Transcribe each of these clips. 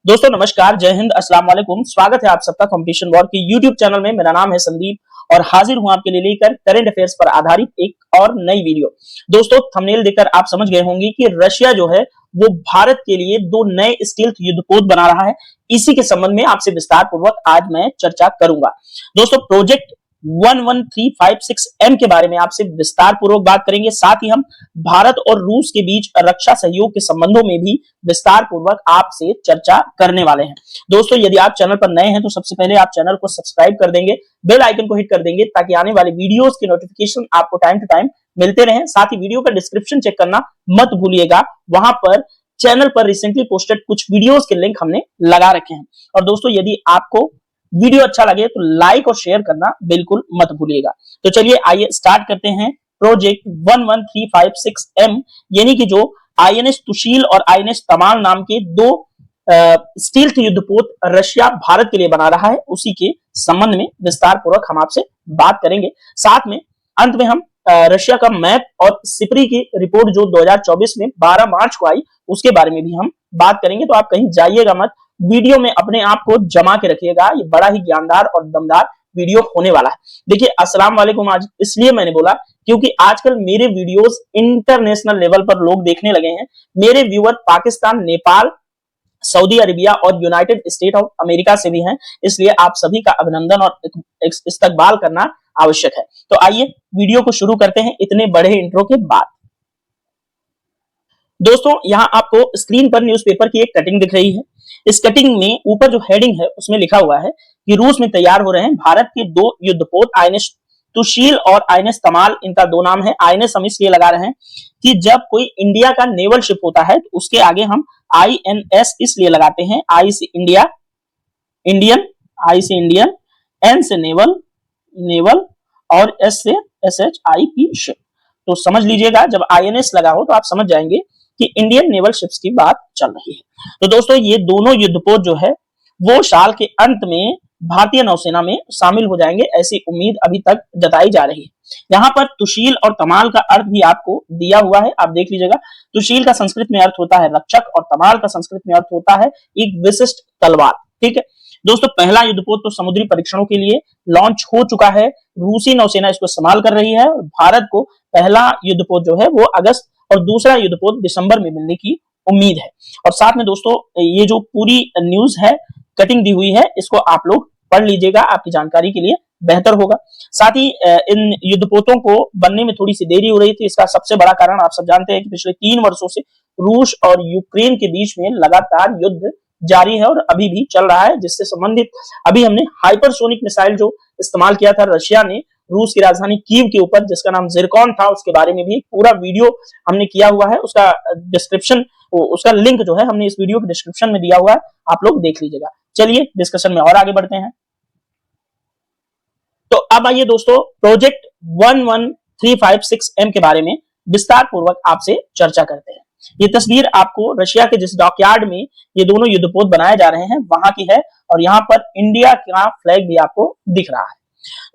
दोस्तों नमस्कार, जय हिंद, अस्सलाम वालेकुम। स्वागत है आप सबका कंपटीशन वॉर के यूट्यूब चैनल में। मेरा नाम है संदीप और हाजिर हूं आपके लिए लेकर करंट अफेयर्स पर आधारित एक और नई वीडियो। दोस्तों थंबनेल देखकर आप समझ गए होंगे कि रशिया जो है वो भारत के लिए दो नए स्टील्थ युद्धपोत बना रहा है। इसी के संबंध में आपसे विस्तार पूर्वक आज मैं चर्चा करूंगा। दोस्तों प्रोजेक्ट 11356M के बारे में आपसे विस्तार पूर्वक बात करेंगे। साथ ही हम भारत और रूस के बीच रक्षा सहयोग के संबंधों में भी विस्तार पूर्वक आपसे चर्चा करने वाले हैं। दोस्तों यदि आप चैनल पर नए हैं तो सबसे पहले आप चैनल को सब्सक्राइब कर देंगे, बेल आइकन को हिट कर देंगे ताकि आने वाले वीडियोस की नोटिफिकेशन आपको टाइम टू टाइम मिलते रहे। साथ ही वीडियो का डिस्क्रिप्शन चेक करना मत भूलिएगा, वहां पर चैनल पर रिसेंटली पोस्टेड कुछ वीडियोस के लिंक हमने लगा रखे हैं। और दोस्तों यदि आपको वीडियो अच्छा लगे तो लाइक और शेयर करना बिल्कुल मत भूलिएगा। तो चलिए आइए स्टार्ट करते हैं। प्रोजेक्ट 11356M यानी कि जो आईएनएस तुशील और आईएनएस तमाल नाम के दो स्टील्थ युद्धपोत रशिया भारत के लिए बना रहा है, उसी के संबंध में विस्तार पूर्वक हम आपसे बात करेंगे। साथ में अंत में हम रशिया का मैप और सिपरी की रिपोर्ट जो 2024 में 12 मार्च को आई उसके बारे में भी हम बात करेंगे। तो आप कहीं जाइएगा मत, वीडियो में अपने आप को जमा के रखिएगा। ये बड़ा ही ज्ञानदार और दमदार वीडियो होने वाला है। देखिए अस्सलाम वालेकुम आज इसलिए मैंने बोला क्योंकि आजकल मेरे वीडियोस इंटरनेशनल लेवल पर लोग देखने लगे हैं। मेरे viewer Pakistan, Nepal, Saudi Arabia और यूनाइटेड स्टेट ऑफ अमेरिका से भी हैं, इसलिए आप सभी का अभिनंदन और इस्तकबाल करना आवश्यक है। तो आइए वीडियो को शुरू करते हैं इतने बड़े इंट्रो के बाद। दोस्तों यहां आपको स्क्रीन पर न्यूज़पेपर की एक कटिंग दिख रही है। इस कटिंग में ऊपर जो हेडिंग है उसमें लिखा हुआ है कि रूस में तैयार हो रहे हैं भारत के दो युद्धपोत आईएनएस तुशील और आईएनएस तमाल। इनका दो नाम है। आईएनएस हम इसलिए लगा रहे हैं कि जब कोई इंडिया का नेवल शिप होता है तो उसके आगे हम आईएनएस इसलिए लगाते हैं। आई से इंडिया, इंडियन, आई से इंडियन, एन से नेवल, नेवल और एस से एसएचआईपी शिप। तो समझ लीजिएगा जब आईएनएस लगा हो तो आप समझ जाएंगे कि इंडियन नेवल शिप्स की बात चल रही है। तो दोस्तों ये दोनों युद्धपोत जो है वो साल के अंत में भारतीय नौसेना में शामिल हो जाएंगे, ऐसी उम्मीद अभी तक जताई जा रही है। यहाँ पर तुशील और तमाल का अर्थ भी आपको दिया हुआ है, आप देख लीजिएगा। तुशील का संस्कृत में अर्थ होता है रक्षक और तमाल का संस्कृत में अर्थ होता है एक विशिष्ट तलवार। ठीक है दोस्तों, पहला युद्धपोत तो समुद्री परीक्षणों के लिए लॉन्च हो चुका है। रूसी नौसेना इसको इस्तेमाल कर रही है और भारत को पहला युद्धपोत जो है वो अगस्त और दूसरा युद्धपोत दिसंबर में मिलने की उम्मीद है। और साथ में दोस्तों ये जो पूरी न्यूज है कटिंग दी हुई है इसको आप लोग पढ़ लीजिएगा, आपकी जानकारी के लिए बेहतर होगा। साथ ही इन युद्धपोतों को बनने में थोड़ी सी देरी हो रही थी। इसका सबसे बड़ा कारण आप सब जानते हैं कि पिछले 3 वर्षों से रूस और यूक्रेन के बीच में लगातार युद्ध जारी है और अभी भी चल रहा है, जिससे संबंधित अभी हमने हाइपरसोनिक मिसाइल जो इस्तेमाल किया था रशिया ने रूस की राजधानी कीव के ऊपर, जिसका नाम जिरकॉन था, उसके बारे में भी पूरा वीडियो हमने किया हुआ है। उसका डिस्क्रिप्शन, उसका लिंक जो है हमने इस वीडियो के डिस्क्रिप्शन में दिया हुआ है, आप लोग देख लीजिएगा। चलिए डिस्कशन में और आगे बढ़ते हैं। तो अब आइए दोस्तों प्रोजेक्ट 11356M के बारे में विस्तार पूर्वक आपसे चर्चा करते हैं। ये तस्वीर आपको रशिया के जिस डॉकयार्ड में ये दोनों युद्धपोत बनाए जा रहे हैं वहां की है और यहाँ पर इंडिया का फ्लैग भी आपको दिख रहा है।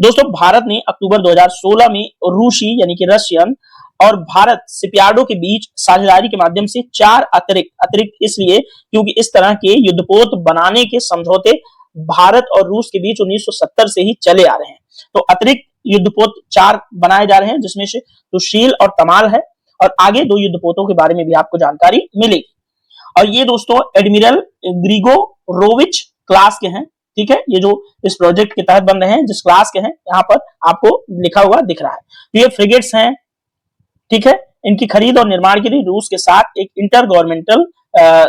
दोस्तों भारत ने अक्टूबर 2016 में रूसी यानी कि रशियन और भारत शिपयार्डों के बीच साझेदारी के माध्यम से 4 अतिरिक्त इसलिए क्योंकि इस तरह के युद्धपोत बनाने के समझौते भारत और रूस के बीच 1970 से ही चले आ रहे हैं। तो अतिरिक्त युद्धपोत 4 बनाए जा रहे हैं, जिसमें से तुशील और तमाल है और आगे 2 युद्धपोतों के बारे में भी आपको जानकारी मिलेगी। और ये दोस्तों एडमिरल ग्रिगोरोविच क्लास के हैं। ठीक है, ये जो इस प्रोजेक्ट के तहत बन रहे हैं जिस क्लास के हैं यहाँ पर आपको लिखा हुआ दिख रहा है। तो ये फ्रिगेट्स हैं। ठीक है, इनकी खरीद और निर्माण के लिए रूस के साथ एक इंटर गवर्नमेंटल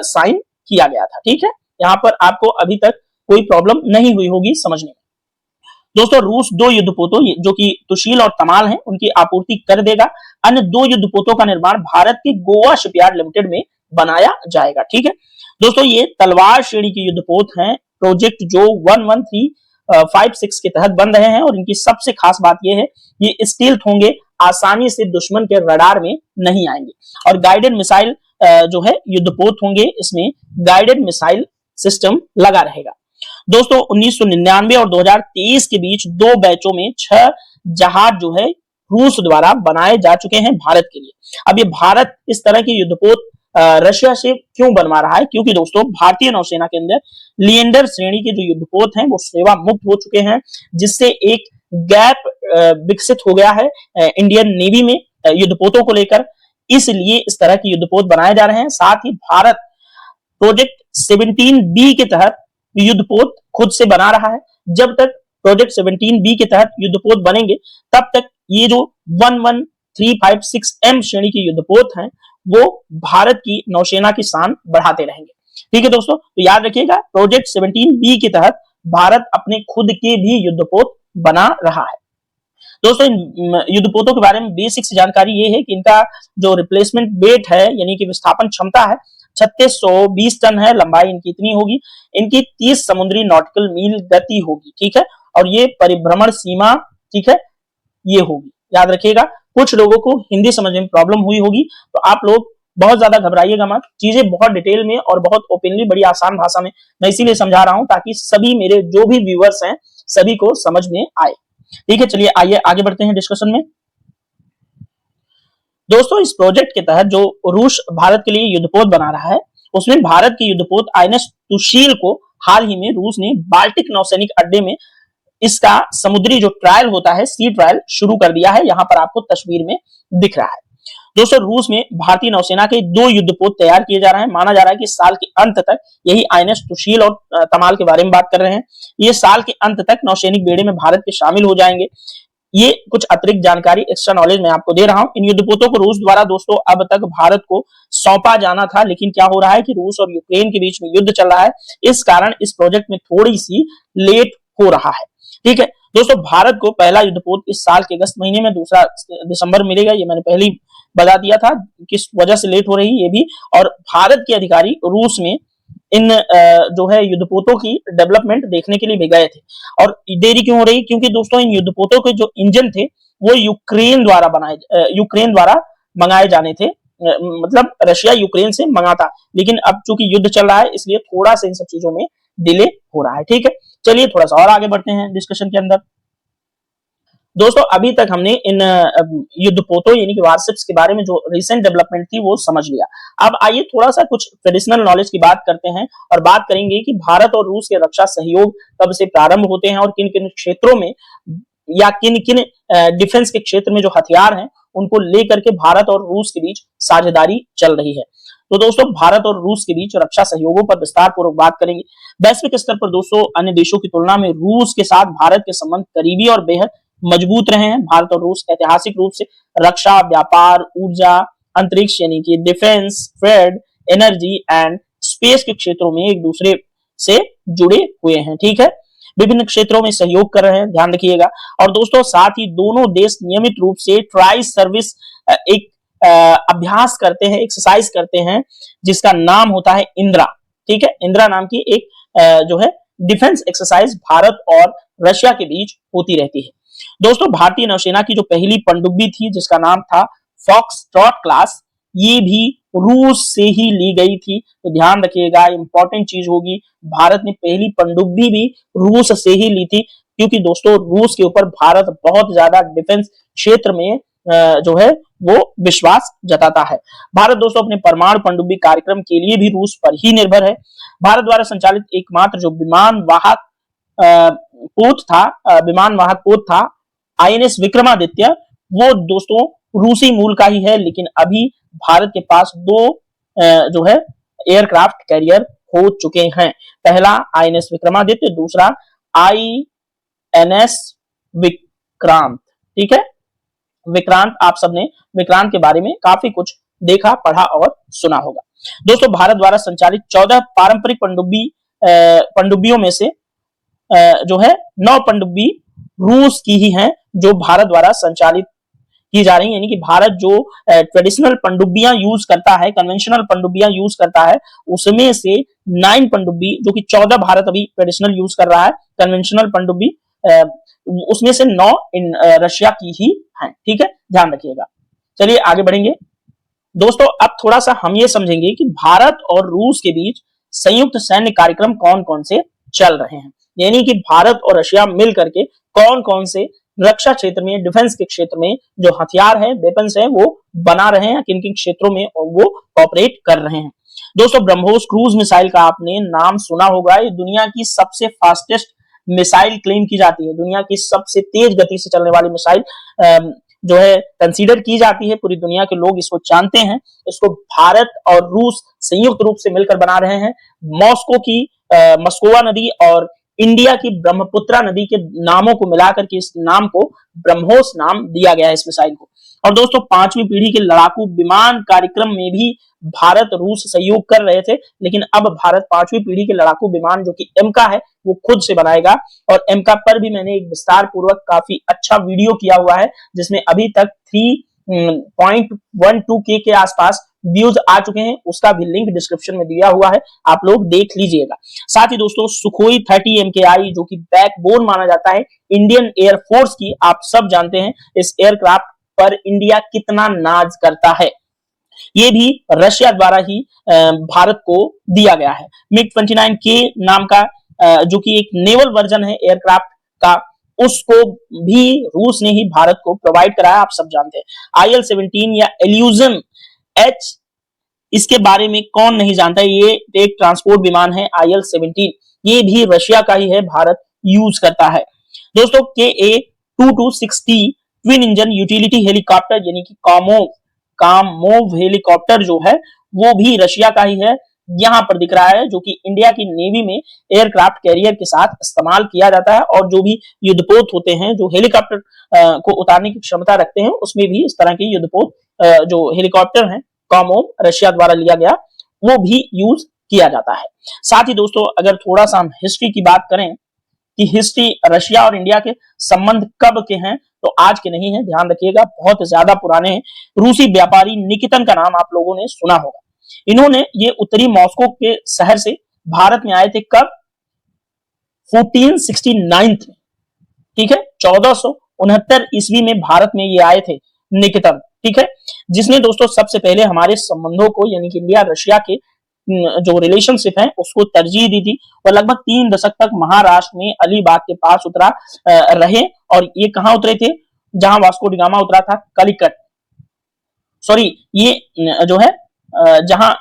साइन किया गया था। ठीक है, यहाँ पर आपको अभी तक कोई प्रॉब्लम नहीं हुई होगी समझने में। दोस्तों रूस 2 युद्धपोतों जो कि तुशील और तमाल हैं उनकी आपूर्ति कर देगा। अन्य 2 युद्धपोतों का निर्माण भारत के गोवा शिपयार्ड लिमिटेड में बनाया जाएगा। ठीक है दोस्तों, ये तलवार श्रेणी के युद्धपोत हैं, प्रोजेक्ट जो 11356 के तहत बन रहे हैं। और इनकी सबसे खास बात यह है ये स्टील्थ होंगे, आसानी से दुश्मन के रडार में नहीं आएंगे। और गाइडेड मिसाइल जो है युद्धपोत होंगे, इसमें गाइडेड मिसाइल सिस्टम लगा रहेगा। दोस्तों 1999 और 2023 के बीच 2 बैचों में 6 जहाज जो है रूस द्वारा बनाए जा चुके हैं भारत के लिए। अब ये भारत इस तरह के युद्धपोत रशिया से क्यों बनवा रहा है? क्योंकि दोस्तों भारतीय नौसेना के अंदर लिएंडर श्रेणी के जो युद्धपोत हैं वो सेवा मुक्त हो चुके हैं, जिससे एक गैप विकसित हो गया है इंडियन नेवी में युद्धपोतों को लेकर। इसलिए इस तरह के युद्धपोत बनाए जा रहे हैं। साथ ही भारत प्रोजेक्ट 17B के तहत युद्धपोत खुद से बना रहा है। जब तक प्रोजेक्ट 17B के तहत युद्धपोत बनेंगे तब तक ये जो 11356M श्रेणी के युद्धपोत हैं वो भारत की नौसेना की शान बढ़ाते रहेंगे। ठीक है दोस्तों, तो याद रखिएगा प्रोजेक्ट 17B के तहत भारत अपने खुद के भी युद्धपोत बना रहा है। दोस्तों इन युद्धपोतों के बारे में बेसिक जानकारी ये है कि इनका जो रिप्लेसमेंट वेट है यानी कि विस्थापन क्षमता है 3620 टन है, लंबाई इनकी इतनी होगी, इनकी 30 समुद्री नॉटिकल मील गति होगी। ठीक है, और ये परिभ्रमण सीमा, ठीक है, ये होगी, याद रखिएगा। कुछ लोगों को हिंदी समझने में प्रॉब्लम हुई होगी तो आप लोग बहुत ज्यादा घबराइएगा मत, चीजें बहुत डिटेल में और बहुत ओपनली बड़ी आसान भाषा में मैं इसीलिए समझा रहा हूं ताकि सभी मेरे जो भी व्यूअर्स हैं सभी को समझ में आए। ठीक है, चलिए आइए आगे बढ़ते हैं डिस्कशन में। दोस्तों इस प्रोजेक्ट के तहत जो रूस भारत के लिए युद्धपोत बना रहा है उसमें भारत की युद्धपोत आईएनएस सुशील को हाल ही में रूस ने बाल्टिक नौसैनिक अड्डे में इसका समुद्री जो ट्रायल होता है सी ट्रायल शुरू कर दिया है। यहां पर आपको तस्वीर में दिख रहा है। दोस्तों रूस में भारतीय नौसेना के 2 युद्धपोत तैयार किए जा रहे हैं। माना जा रहा है कि साल के अंत तक, यही आईएनएस सुशील और तमाल के बारे में बात कर रहे हैं, ये साल के अंत तक नौसैनिक बेड़े में भारत के शामिल हो जाएंगे। ये कुछ अतिरिक्त जानकारी, एक्स्ट्रा नॉलेज मैं आपको दे रहा हूं। इन युद्धपोतों को रूस द्वारा दोस्तों अब तक भारत को सौंपा जाना था, लेकिन क्या हो रहा है कि रूस और यूक्रेन के बीच में युद्ध चल रहा है, इस कारण इस प्रोजेक्ट में थोड़ी सी लेट हो रहा है। ठीक है दोस्तों, भारत को पहला युद्धपोत इस साल के अगस्त महीने में, दूसरा दिसंबर मिलेगा। ये मैंने पहले ही बता दिया था किस वजह से लेट हो रही है ये भी। और भारत के अधिकारी रूस में इन जो है युद्धपोतों की डेवलपमेंट देखने के लिए भी गए थे। और देरी क्यों हो रही? क्योंकि दोस्तों इन युद्धपोतों के जो इंजन थे वो यूक्रेन द्वारा मंगाए जाने थे, मतलब रशिया यूक्रेन से मंगाता, लेकिन अब चूंकि युद्ध चल रहा है इसलिए थोड़ा सा इन सब चीजों में डिले हो रहा है। ठीक है, चलिए थोड़ा सा और आगे बढ़ते हैं डिस्कशन के अंदर। दोस्तों अभी तक हमने इन युद्धपोतों यानी कि वारशिप्स के बारे में जो रिसेंट डेवलपमेंट थी वो समझ लिया। अब आइए थोड़ा सा कुछ ट्रेडिशनल नॉलेज की बात करते हैं और बात करेंगे कि भारत और रूस के रक्षा सहयोग कब से प्रारंभ होते हैं और किन किन क्षेत्रों में या किन किन डिफेंस के क्षेत्र में जो हथियार हैं उनको लेकर के भारत और रूस के बीच साझेदारी चल रही है। तो दोस्तों भारत और रूस के बीच रक्षा सहयोगों पर विस्तार पूर्वक बात करेंगे। वैश्विक स्तर पर दोस्तों अन्य देशों की तुलना में रूस के साथ भारत के संबंध करीबी और बेहद मजबूत रहे हैं। भारत और रूस ऐतिहासिक रूप से रक्षा, व्यापार, ऊर्जा, अंतरिक्ष यानी कि defence, trade, energy and space के क्षेत्रों में एक दूसरे से जुड़े हुए हैं। ठीक है, विभिन्न क्षेत्रों में सहयोग कर रहे हैं, ध्यान रखिएगा। और दोस्तों साथ ही दोनों देश नियमित रूप से ट्राई सर्विस एक अभ्यास करते हैं, एक्सरसाइज करते हैं, जिसका नाम होता है इंदिरा। ठीक है, इंदिरा नाम की एक जो है डिफेंस एक्सरसाइज भारत और रशिया के बीच होती रहती है। दोस्तों भारतीय नौसेना की जो पहली पनडुब्बी थी जिसका नाम था फॉक्सट्रॉट क्लास, ये भी रूस से ही ली गई थी, तो ध्यान रखिएगा इंपॉर्टेंट चीज होगी। भारत ने पहली पनडुब्बी भी रूस से ही ली थी, क्योंकि दोस्तों रूस के ऊपर भारत बहुत ज्यादा डिफेंस क्षेत्र में जो है वो विश्वास जताता है। भारत दोस्तों अपने परमाणु पनडुब्बी कार्यक्रम के लिए भी रूस पर ही निर्भर है। भारत द्वारा संचालित एकमात्र जो विमान वाहक पोत था आईएनएस विक्रमादित्य, वो दोस्तों रूसी मूल का ही है, लेकिन अभी भारत के पास 2 जो है एयरक्राफ्ट कैरियर हो चुके हैं। पहला आईएनएस विक्रमादित्य, दूसरा आईएनएस विक्रांत। ठीक है, विक्रांत, आप सबने विक्रांत के बारे में काफी कुछ देखा, पढ़ा और सुना होगा। दोस्तों भारत द्वारा संचालित 14 पारंपरिक पनडुब्बियों में से जो है 9 पनडुब्बी रूस की ही हैं जो भारत द्वारा संचालित की जा रही है। यानी कि भारत जो ट्रेडिशनल पनडुब्बियां यूज करता है, कन्वेंशनल पनडुब्बियां यूज करता है, उसमें से 9 पनडुब्बी, जो कि 14 भारत अभी ट्रेडिशनल यूज कर रहा है कन्वेंशनल पनडुब्बी, उसमें से 9 इन रशिया की ही हैं। ठीक है, ध्यान रखिएगा। चलिए आगे बढ़ेंगे। दोस्तों अब थोड़ा सा हम ये समझेंगे कि भारत और रूस के बीच संयुक्त सैन्य कार्यक्रम कौन कौन से चल रहे हैं, यानी कि भारत और रशिया मिल करके कौन कौन से रक्षा क्षेत्र में, डिफेंस के क्षेत्र में जो हथियार है, वेपन्स है, वो बना रहे हैं, किन किन क्षेत्रों में वो ऑपरेट कर रहे हैं। दोस्तों ब्रह्मोस क्रूज मिसाइल का आपने नाम सुना होगा। ये दुनिया की सबसे फास्टेस्ट मिसाइल क्लेम की जाती है, दुनिया की सबसे तेज गति से चलने वाली मिसाइल जो है कंसीडर की जाती है। पूरी दुनिया के लोग इसको जानते हैं। इसको भारत और रूस संयुक्त रूप से मिलकर बना रहे हैं। मॉस्को की मस्कोवा नदी और इंडिया की ब्रह्मपुत्रा नदी के नामों को मिलाकर के इस नाम को ब्रह्मोस नाम दिया गया है इस मिसाइल को। और दोस्तों 5वीं पीढ़ी के लड़ाकू विमान कार्यक्रम में भी भारत रूस सहयोग कर रहे थे, लेकिन अब भारत 5वीं पीढ़ी के लड़ाकू विमान जो कि एमका है वो खुद से बनाएगा। और एमका पर भी मैंने एक विस्तार पूर्वक काफी अच्छा वीडियो किया हुआ है, जिसमें अभी तक 3.12K के आसपास व्यूज आ चुके हैं। उसका भी लिंक डिस्क्रिप्शन में दिया हुआ है, आप लोग देख लीजिएगा। साथ ही दोस्तों सुखोई 30 MKI जो कि बैकबोन माना जाता है इंडियन एयरफोर्स की, आप सब जानते हैं इस एयरक्राफ्ट पर इंडिया कितना नाज करता है। ये भी रशिया द्वारा ही भारत को दिया गया है। मिग 29K नाम का जो कि एक नेवल वर्जन है एयरक्राफ्ट का, उसको भी रूस ने ही भारत को प्रोवाइड कराया, आप सब जानते हैं। IL-17 या इल्यूजन H, इसके बारे में कौन नहीं जानता है। ये एक ट्रांसपोर्ट विमान है IL-17, ये भी रशिया का ही है, भारत यूज करता है। दोस्तों KA-2260 twin engine utility helicopter यानी कि कामोव हेलीकॉप्टर जो है वो भी रशिया का ही है। यहां पर दिख रहा है जो कि इंडिया की नेवी में एयरक्राफ्ट कैरियर के साथ इस्तेमाल किया जाता है। और जो भी युद्धपोत होते हैं जो हेलीकॉप्टर को उतारने की क्षमता रखते हैं, उसमें भी इस तरह के युद्धपोत जो हेलीकॉप्टर हैं कामोव रशिया द्वारा लिया गया, वो भी यूज किया जाता है। साथ ही दोस्तों अगर थोड़ा सा हम हिस्ट्री की बात करें कि हिस्ट्री रशिया और इंडिया के संबंध कब के हैं, तो आज के नहीं है, ध्यान रखिएगा, बहुत ज्यादा पुराने हैं। रूसी व्यापारी निकितन का नाम आप लोगों ने सुना होगा। इन्होंने ये उत्तरी मॉस्को के शहर से भारत में आए थे कब? 1469 में, ठीक है, 1469 ईस्वी में भारत में ये आए थे निकितन, ठीक है, जिसने दोस्तों सबसे पहले हमारे संबंधों को यानी कि इंडिया रशिया के जो रिलेशनशिप है उसको तरजीह दी थी। और लगभग 3 दशक तक महाराष्ट्र में अलीबाग के पास उतरा रहे। और ये कहां उतरे थे? जहां वास्को डी गामा उतरा था, कलिकट, सॉरी ये जो है जहां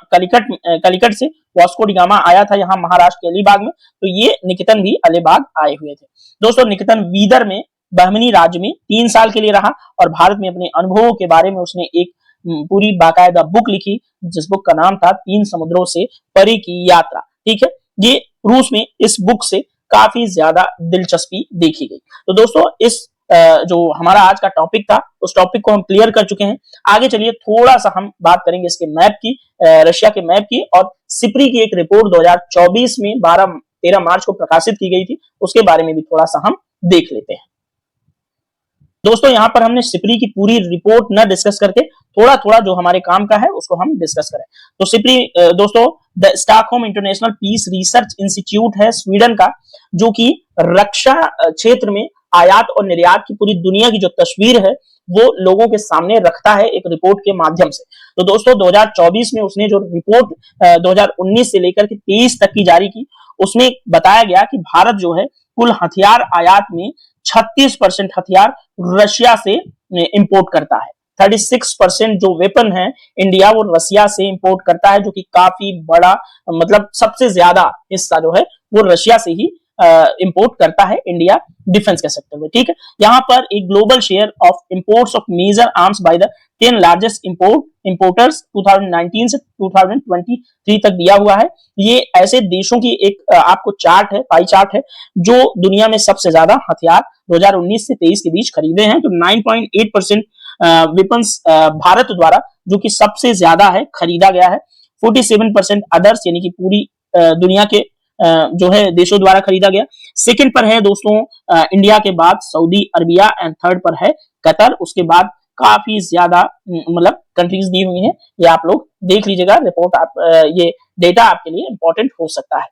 कलिकट से वास्को डी गामा आया था यहाँ महाराष्ट्र के अलीबाग में, तो ये निकितन भी अलीबाग आए हुए थे। दोस्तों निकितन बीदर में बहमनी राज्य में 3 साल के लिए रहा और भारत में अपने अनुभवों के बारे में उसने एक पूरी बाकायदा बुक लिखी, जिस बुक का नाम था 3 समुद्रों से परे की यात्रा, ठीक है। ये रूस में इस बुक से काफी ज्यादा दिलचस्पी देखी गई। तो दोस्तों इस जो हमारा आज का टॉपिक था उस टॉपिक को हम क्लियर कर चुके हैं। आगे चलिए थोड़ा सा हम बात करेंगे इसके मैप की, रशिया के मैप की। और सिप्री की एक रिपोर्ट 2024 में 13 मार्च को प्रकाशित की गई थी, उसके बारे में भी थोड़ा सा हम देख लेते हैं। दोस्तों यहाँ पर हमने सिप्री की पूरी रिपोर्ट न डिस्कस करके थोड़ा थोड़ा जो हमारे काम का है उसको हम डिस्कस करें। तो सिप्री दोस्तों the Stockholm International Peace Research Institute है स्वीडन का, जो कि रक्षा क्षेत्र में आयात और निर्यात की पूरी दुनिया की जो तस्वीर है वो लोगों के सामने रखता है एक रिपोर्ट के माध्यम से। तो दोस्तों 2024 में उसने जो रिपोर्ट 2019 से लेकर के 23 तक की जारी की, उसमें बताया गया कि भारत जो है कुल हथियार आयात में 36% हथियार रशिया से इंपोर्ट करता है। 36% जो वेपन है इंडिया वो रशिया से इंपोर्ट करता है, जो कि काफी बड़ा मतलब सबसे ज्यादा हिस्सा जो है वो रशिया से ही इंपोर्ट करता है इंडिया डिफेंस के सेक्टर में, ठीक है। यहाँ पर एक global share of imports of major arms by the 10 largest importers 2019 से 2023 तक दिया हुआ है। ये ऐसे देशों की एक आपको चार्ट है, पाई चार्ट है, जो दुनिया में सबसे ज्यादा हथियार 2019 से 23 के बीच खरीदे हैं। तो 9.8% वेपन्स भारत द्वारा जो कि सबसे ज्यादा है खरीदा गया है। 47% अदर्स यानी कि पूरी दुनिया के जो है देशों द्वारा खरीदा गया। सेकंड पर है दोस्तों इंडिया के बाद सऊदी अरबिया एंड थर्ड पर है कतर। उसके बाद काफी ज्यादा मतलब कंट्रीज दी हुई हैं, ये आप लोग देख लीजिएगा रिपोर्ट। आप ये डेटा आपके लिए इंपॉर्टेंट हो सकता है।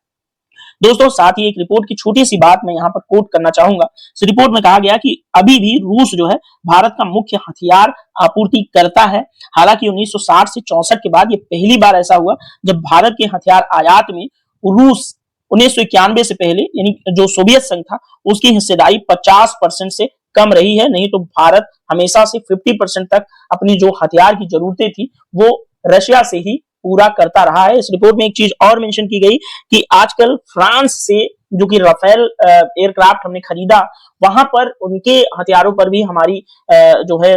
दोस्तों साथ ही एक रिपोर्ट की छोटी सी बात मैं यहाँ पर कोट करना चाहूंगा। इस रिपोर्ट में कहा गया कि अभी भी रूस जो है भारत का मुख्य हथियार आपूर्ति करता है। हालांकि 1960 से 64 के बाद ये पहली बार ऐसा हुआ जब भारत के हथियार आयात में रूस 1991 से पहले यानी जो सोवियत संघ था उसकी हिस्सेदारी 50% से कम रही है, नहीं तो भारत हमेशा से 50% तक अपनी जो हथियार की जरूरतें थी वो रशिया से ही पूरा करता रहा है। इस रिपोर्ट में एक चीज और मेंशन की गई कि आजकल फ्रांस से जो कि राफेल एयरक्राफ्ट हमने खरीदा, वहां पर उनके हथियारों पर भी हमारी जो है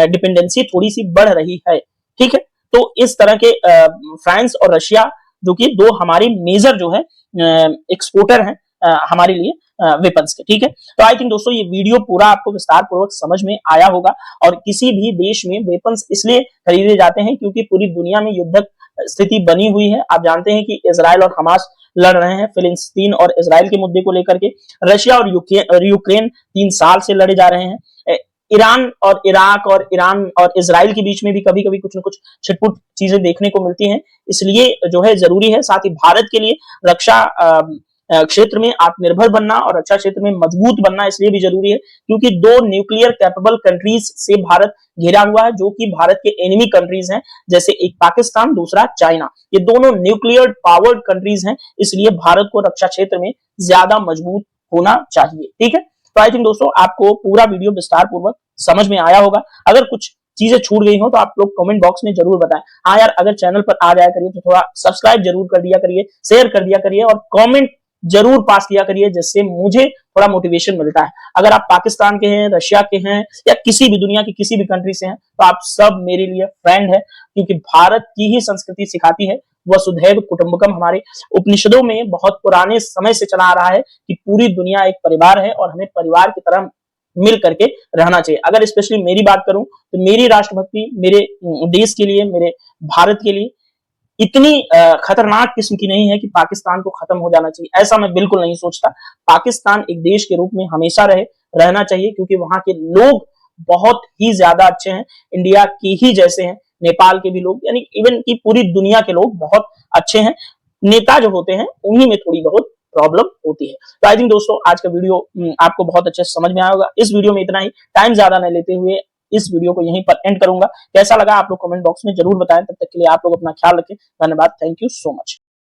डिपेंडेंसी थोड़ी सी बढ़ रही है। ठीक है, तो इस तरह के फ्रांस और रशिया जो कि दो हमारी मेजर जो है एक्सपोर्टर हैं हमारे लिए वेपन्स के। ठीक है, तो आई थिंक दोस्तों ये वीडियो पूरा आपको विस्तार पूर्वक समझ में आया होगा। और किसी भी देश में वेपन्स इसलिए खरीदे जाते हैं क्योंकि पूरी दुनिया में युद्धक स्थिति बनी हुई है। आप जानते हैं कि इजराइल और हमास लड़ रहे हैं फिलिस्तीन और इजराइल के मुद्दे को लेकर के। रशिया और यूक्रेन 3 साल से लड़े जा रहे हैं। ईरान और इराक और ईरान और इजराइल के बीच में भी कभी कभी कुछ न कुछ छिटपुट चीजें देखने को मिलती हैं, इसलिए जो है जरूरी है। साथ ही भारत के लिए रक्षा क्षेत्र में आत्मनिर्भर बनना और रक्षा क्षेत्र में मजबूत बनना इसलिए भी जरूरी है क्योंकि 2 न्यूक्लियर कैपेबल कंट्रीज से भारत घिरा हुआ है जो कि भारत के एनिमी कंट्रीज हैं, जैसे एक पाकिस्तान, दूसरा चाइना। ये दोनों न्यूक्लियर पावर्ड कंट्रीज हैं, इसलिए भारत को रक्षा क्षेत्र में ज्यादा मजबूत होना चाहिए। ठीक है, तो आई थिंक दोस्तों आपको पूरा वीडियो विस्तार पूर्वक समझ में आया होगा। अगर कुछ चीजें छूट गई हो तो आप लोग कमेंट बॉक्स में जरूर बताएं। हाँ यार, अगर चैनल पर आ जाया करिए तो थोड़ा सब्सक्राइब जरूर कर दिया करिए, शेयर कर दिया करिए और कमेंट जरूर पास किया करिए, जिससे मुझे थोड़ा मोटिवेशन मिलता है। अगर आप पाकिस्तान के हैं, रशिया के हैं या किसी भी दुनिया की किसी भी कंट्री से हैं तो आप सब मेरे लिए फ्रेंड है, क्योंकि भारत की ही संस्कृति सिखाती है वसुधैव कुटुंबकम। हमारे उपनिषदों में बहुत पुराने समय से चला आ रहा है कि पूरी दुनिया एक परिवार है और हमें परिवार की तरह मिल करके रहना चाहिए। अगर स्पेशली मेरी बात करूं तो मेरी राष्ट्रभक्ति मेरे देश के लिए, मेरे भारत के लिए इतनी खतरनाक किस्म की नहीं है कि पाकिस्तान को खत्म हो जाना चाहिए, ऐसा मैं बिल्कुल नहीं सोचता। पाकिस्तान एक देश के रूप में हमेशा रहना चाहिए क्योंकि वहां के लोग बहुत ही ज्यादा अच्छे हैं, इंडिया के ही जैसे हैं। नेपाल के भी लोग, यानी इवन की पूरी दुनिया के लोग बहुत अच्छे हैं। नेता जो होते हैं उन्हीं में थोड़ी बहुत प्रॉब्लम होती है। तो आई थिंक दोस्तों आज का वीडियो आपको बहुत अच्छे से समझ में आया होगा। इस वीडियो में इतना ही, टाइम ज्यादा नहीं लेते हुए इस वीडियो को यहीं पर एंड करूंगा। कैसा लगा आप लोग कमेंट बॉक्स में जरूर बताएं। तब तक के लिए आप लोग अपना ख्याल रखें। धन्यवाद, थैंक यू सो मच।